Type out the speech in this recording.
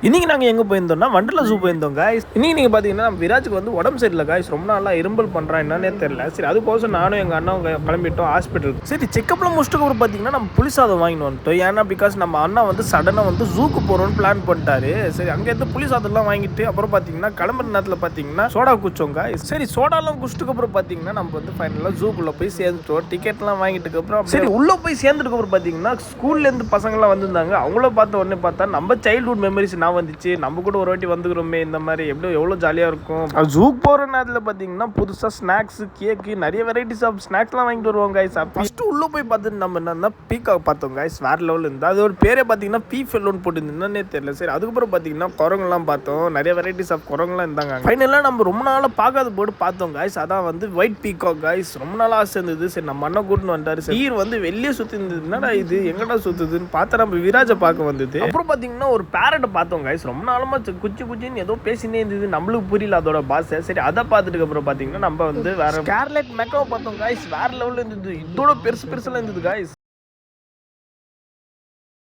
இன்னைக்கு நாங்கள் எங்கே போயிருந்தோம்னா வண்டலூர் ஜூ போயிருந்தோம் காய்ஸ். இன்னைக்கு நீங்கள் பார்த்தீங்கன்னா விராஜுக்கு வந்து உடம்பு சரியில்லை காய்ஸ். ரொம்ப நாளாக இரும்பல் பண்ணுறான் என்னன்னே தெரியல. சரி அதுக்கோசம் நானும் எங்கள் அண்ணன் கிளம்பிட்டோம் ஹாஸ்பிட்டலுக்கு. சரி செக்கப்லாம் முடிச்சுட்டு அப்புறம் பார்த்தீங்கன்னா நம்ம புளி சாதம் வாங்கிட்டு வந்துட்டோம். ஏன்னா பிகாஸ் நம்ம அண்ணா வந்து சடனாக வந்து ஜூக்கு போகிறோன்னு பிளான் பண்ணிட்டாரு. சரி அங்கேருந்து புளி சாதம்லாம் வாங்கிட்டு அப்புறம் பார்த்தீங்கன்னா கிளம்புற நேரத்தில் பார்த்தீங்கன்னா சோடா குடிச்சோம் காய்ஸ். சரி சோடாலாம் குடிச்சிட்டு அப்புறம் பார்த்தீங்கன்னா நம்ம வந்து ஃபைனலாக ஜூக்குள்ளே போய் சேர்ந்துட்டோம். டிக்கெட்லாம் வாங்கிட்டு அப்புறம் சரி உள்ளே போய் சேர்ந்துட்டு அப்புறம் பார்த்தீங்கன்னா ஸ்கூல்லேருந்து பசங்கள்லாம் வந்திருந்தாங்க. அவங்கள பார்த்த உடனே பார்த்தா நம்ம சைல்ட்ஹுட் மெமரிஸ் வந்துச்சு. நம்ம கூட ஒரு வாட்டி வந்துக்கிறோமே இந்த மாதிரி எவ்வளோ ஜாலியாக இருக்கும். ஜூக்கு போகிற நேரத்தில் பார்த்தீங்கன்னா புதுசாக ஸ்நாக்ஸ் கேக்கு நிறைய வெரைட்டிஸ் ஆஃப் ஸ்நாக்ஸ்லாம் வாங்கிட்டு வருவாங்க காய்ஸ். ஃபஸ்ட்டு உள்ளே போய் பார்த்துட்டு நம்ம என்னன்னா பீக்காக் பார்த்தோம் காய்ஸ். வேறு லெவலில் இருந்தால் அது ஒரு பேரே பார்த்தீங்கன்னா பீஃபெல்லோன்னு போட்டுருந்தேன்னே தெரியல. சரி அதுக்கப்புறம் பார்த்தீங்கன்னா குரங்குலாம் பார்த்தோம். நிறைய வெரைட்டிஸ் ஆஃப் குரங்குலாம் இருந்தாங்க. ஃபைனலாக நம்ம ரொம்ப நாளாக பார்க்காத போட்டு பார்த்தோம் காய்ஸ். அதான் வந்து ஒயிட் பீகாக் காய்ஸ். ரொம்ப நாளாக ஆசை இருந்தது. சரி நம்ம அண்ணன் கூட்டின்னு வந்துட்டாரு. சரி ஈர் வந்து வெளியே சுற்றி இருந்தது. என்னடா இது எங்கடா சுற்றுதுன்னு பார்த்தா நம்ம விராஜை பார்க்க வந்தது. அப்புறம் பார்த்தீங்கன்னா ஒரு பேரட்டை பார்த்தோம் காய்ஸ். ரொம்ப நாளமா குச்சின்னு ஏதோ பேசினே இருந்தது. நம்மளுக்கு புரியல அதோட பாஷை. சரி அதை பார்த்துட்டு அப்புறம் பார்த்தீங்கன்னா நம்ம வந்து வேற ஸ்கார்லெட் மெக்காவை பார்த்தோம் காய்ஸ். வேற லெவலில் இருந்தது. இதோட பெருசுலாம் இருந்தது காய்ஸ்.